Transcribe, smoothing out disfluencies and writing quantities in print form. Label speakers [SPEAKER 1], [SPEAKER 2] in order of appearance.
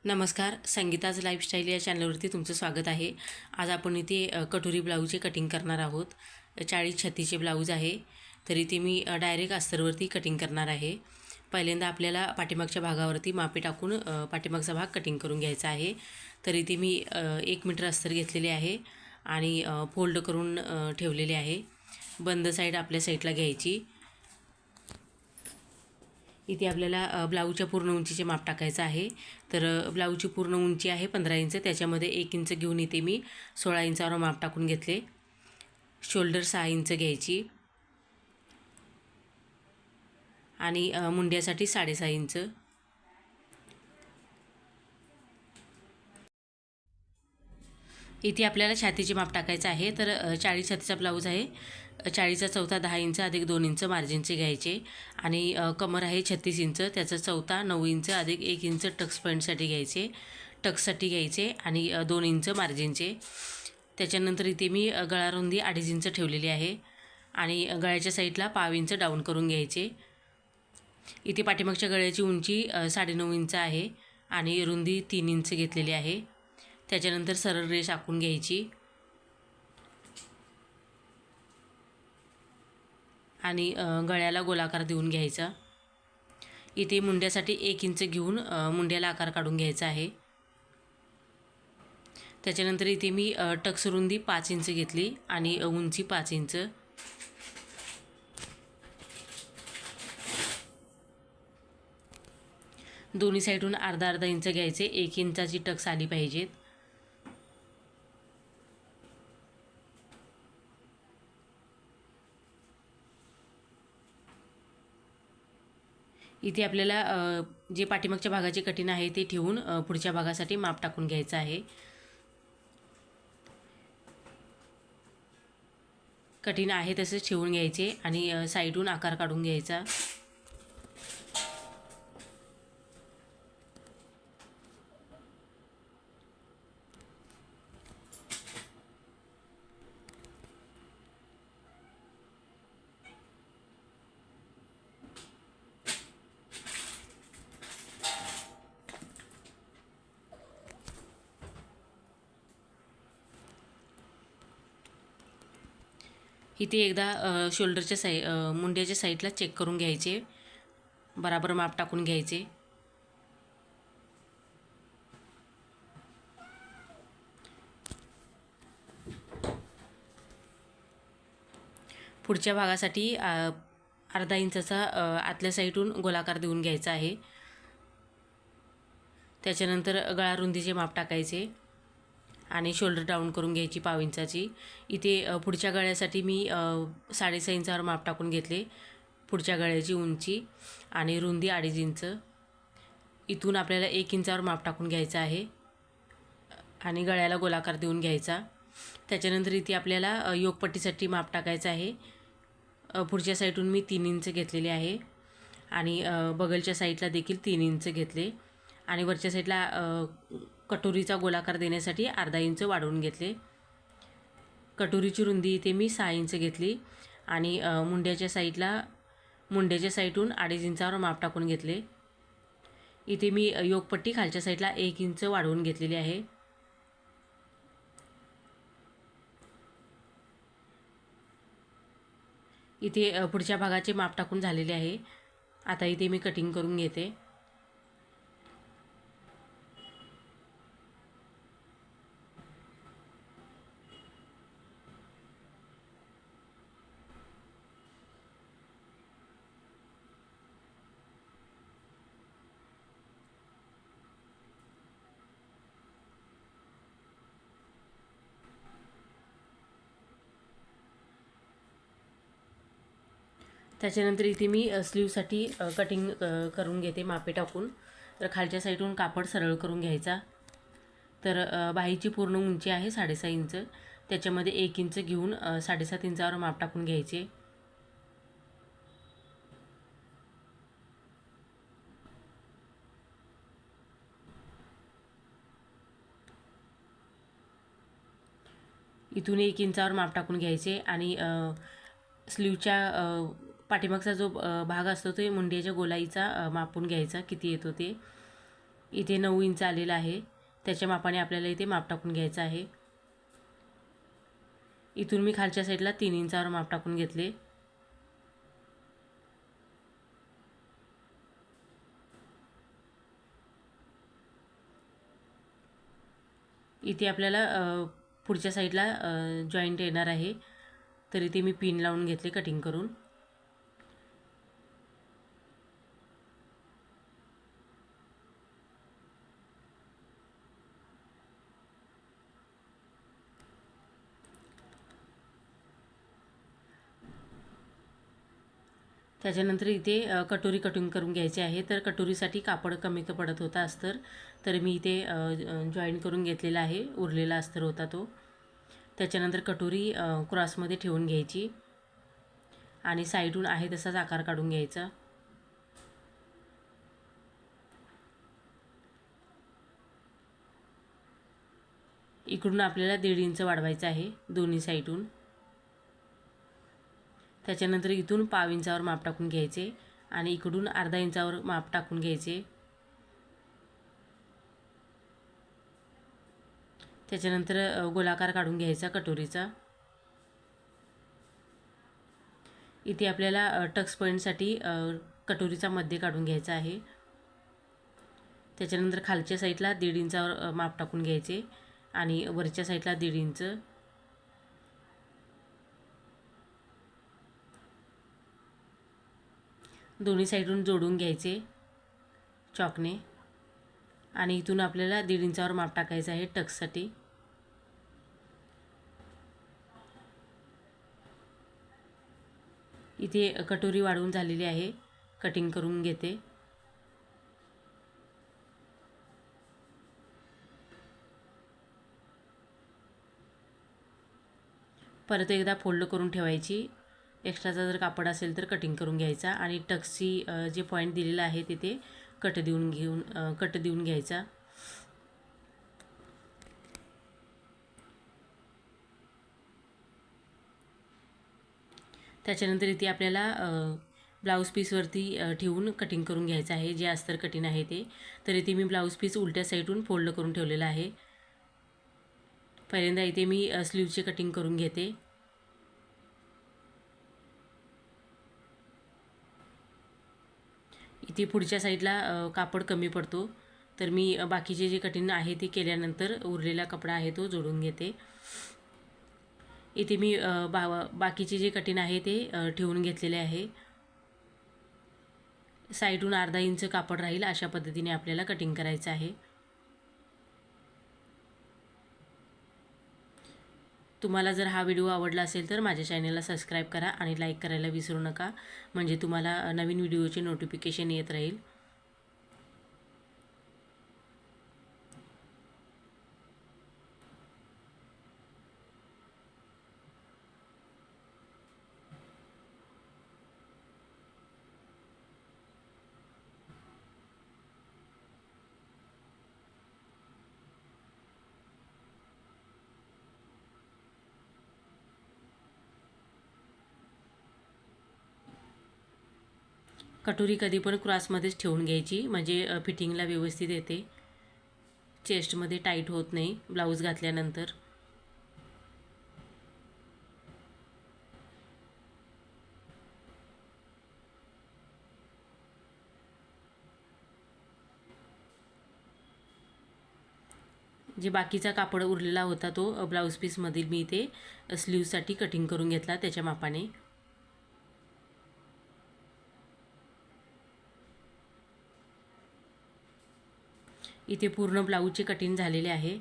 [SPEAKER 1] नमस्कार, संगीताज लाईफस्टाईल या चॅनलवरती तुमचं स्वागत आहे. आज आपण इथे कटोरी ब्लाऊजचे कटिंग करणार आहोत. 40-36चे ब्लाऊज आहे. तर इथे मी डायरेक्ट अस्तरवरती कटिंग करणार आहे. पहिल्यांदा आपल्याला पाठीमागच्या भागावरती मापे टाकून पाठीमागचा भाग कटिंग करून घ्यायचा आहे. तर इथे मी 1 मीटर अस्तर घेतलेले आहे आणि फोल्ड करून ठेवलेले आहे. बंद साईड आपल्या साईडला घ्यायची. इथे आपल्याला ब्लाऊजच्या पूर्ण उंचीचे माप टाकायचं आहे. तर ब्लाऊजची पूर्ण उंची आहे 15 इंच. त्याच्यामध्ये 1 इंच घेऊन इथे मी 16 इंचावर माप टाकून घेतले. शोल्डर 6 इंच घ्यायची आणि मुंड्यासाठी 6.5 इंच. इथे आपल्याला छातीचे माप टाकायचं आहे. तर 40 छातीचा ब्लाऊज आहे. 40चा चौथा 10 इंच अधिक 2 इंच मार्जिनचे घ्यायचे आणि कमर आहे 36 इंच. त्याचा चौथा 9 इंच अधिक 1 इंच टक्स पॉईंटसाठी घ्यायचे, टक्ससाठी घ्यायचे आणि 2 इंच मार्जिनचे. त्याच्यानंतर इथे मी गळा रुंदी 2.5 इंच ठेवलेली आहे आणि गळ्याच्या साईडला पाव इंच डाऊन करून घ्यायचे. इथे पाठीमागच्या गळ्याची उंची 9.5 इंच आहे आणि रुंदी 3 इंच घेतलेली आहे. त्याच्यानंतर सरळ रेष आखून घ्यायची आणि गळ्याला गोलाकार देऊन घ्यायचा. इथे मुंड्यासाठी 1 इंच घेऊन मुंड्याला आकार काढून घ्यायचा आहे. त्याच्यानंतर इथे मी टक्स रुंदी 5 इंच घेतली आणि उंची 5 इंच. दोन्ही साईडून अर्धा इंच घ्यायचे. 1 इंचाची टक्स आली पाहिजेत. इथे आपल्याला जे पाठीमागच्या भागाचे कटिंग आहे ते ठेवून पुढच्या भागासाठी माप टाकून घ्यायचं आहे. कटिंग आहे तसेच ठेवून घ्यायचे आणि साईडून आकार काढून घ्यायचा. इथे एकदा शोल्डरच्या मुंड्याच्या साईडला चेक करून घ्यायचे, बराबर माप टाकून घ्यायचे. पुढच्या भागासाठी अर्धा इंचाचा आतल्या साईडून गोलाकार देऊन घ्यायचा आहे. त्याच्यानंतर गळा रुंदीचे माप टाकायचे आणि शोल्डर डाऊन करून घ्यायची पाव इंचाची. इथे पुढच्या गळ्यासाठी मी 6.5 इंचावर माप टाकून घेतले. पुढच्या गळ्याची उंची आणि रुंदी 2.5 इंच. इथून आपल्याला 1 इंचावर माप टाकून घ्यायचं आहे आणि गळ्याला गोलाकार देऊन घ्यायचा. त्याच्यानंतर इथे आपल्याला योगपट्टीसाठी माप टाकायचं आहे. पुढच्या साईडून मी 3 इंच घेतलेले आहे आणि बगलच्या साईडला देखील 3 इंच घेतले आणि वरच्या साईडला कटोरीचा गोलाकार देण्यासाठी अर्धा इंच वाढवून घेतले. कटोरीची रुंदी इथे मी 6 इंच घेतली आणि मुंड्याच्या साईडून 2.5 इंचावर माप टाकून घेतले. इथे मी योगपट्टी खालच्या साईडला 1 इंच वाढवून घेतलेली आहे. इथे पुढच्या भागाचे माप टाकून झालेले आहे. आता इथे मी कटिंग करून घेते. त्याच्यानंतर इथे मी स्लीवसाठी कटिंग करून घेते मापे टाकून. तर खालच्या साईडून कापड सरळ करून घ्यायचा. तर बाहीची पूर्ण उंची आहे 6.5 इंच. त्याच्यामध्ये 1 इंच घेऊन 7.5 इंचावर माप टाकून घ्यायचे. इथून 1 इंचावर माप टाकून घ्यायचे आणि स्लीवच्या पाठीमागचा जो भाग असतो तो मुंड्याच्या गोलाईचा मापून घ्यायचा किती येतो ते. इथे 9 इंच आलेलं आहे, त्याच्या मापाने आपल्याला इथे माप टाकून घ्यायचं आहे. इथून मी खालच्या साईडला 3 इंचावर माप टाकून घेतले. इथे आपल्याला पुढच्या साईडला जॉईंट येणार आहे, तर इथे मी पिन लावून घेतले कटिंग करून. त्याच्यानंतर इथे कटोरी कटिंग करून घ्यायची आहे. तर कटोरीसाठी कापड कमी पडत होता अस्तर, तर मी इथे जॉईन करून घेतलेला आहे. उरलेला अस्तर होता तो. त्याच्यानंतर कटोरी क्रॉसमध्ये ठेवून घ्यायची आणि साईडून आहे तसाच आकार काढून घ्यायचा. इकडून आपल्याला 1.5 इंच वाढवायचं आहे दोन्ही साईडून. त्याच्यानंतर इथून पाव इंचावर माप टाकून घ्यायचे आणि इकडून अर्धा इंचावर माप टाकून घ्यायचे. त्याच्यानंतर गोलाकार काढून घ्यायचा कटोरीचा. इथे आपल्याला टक्स पॉईंटसाठी कटोरीचा मध्य काढून घ्यायचा आहे. त्याच्यानंतर खालच्या साईडला 1.5 इंचावर माप टाकून घ्यायचे आणि वरच्या साईडला 1.5 इंच. दोन्ही साईडून जोडून घ्यायचे चॉकने आणि इथून आपल्याला 1.5 इंचावर माप टाकायचं आहे टक्ससाठी. इथे कटोरी वाढवून झालेली आहे, कटिंग करून घेते. परत एकदा फोल्ड करून ठेवायची. एक्स्ट्राचा जर कापड असेल तर कटिंग करून घ्यायचा आणि टक्सची जे पॉईंट दिलेला आहे तिथे कट देऊन घ्यायचा. त्याच्यानंतर इथे आपल्याला ब्लाऊज पीसवरती ठेवून कटिंग करून घ्यायचं आहे, जे अस्तर कटिंग आहे ते. तर इथे मी ब्लाऊज पीस उलट्या साईडून फोल्ड करून ठेवलेला आहे. पहिल्यांदा इथे मी स्लीवची कटिंग करून घेते. इथे पुढच्या साईडला कापड कमी पडतो, तर मी बाकीचे जे कटिंग आहे ते केल्यानंतर उरलेला कपडा आहे तो जोडून घेते. इथे मी बाकीचे जे कटिंग आहे ते ठेवून घेतलेले आहे. साईडून अर्धा इंच कापड राहील अशा पद्धतीने आपल्याला कटिंग करायचं आहे. तुम्हाला जर हा व्हिडिओ आवडला असेल तर माझ्या चॅनलला सबस्क्राईब करा आणि लाईक करायला विसरू नका, म्हणजे तुम्हाला नवीन व्हिडिओचे नोटिफिकेशन येत राहील. कटोरी कधी पण क्रॉसमध्येच ठेवून घ्यायची, म्हणजे फिटिंगला व्यवस्थित येते, चेस्टमध्ये टाईट होत नाही ब्लाऊज घातल्यानंतर. जे बाकीचा कापड उरलेला होता तो ब्लाऊज पीसमधील मी इथे स्लीवसाठी कटिंग करून घेतला त्याच्या मापाने. इथे पूर्ण ब्लाऊजचे कटिंग झालेले आहे.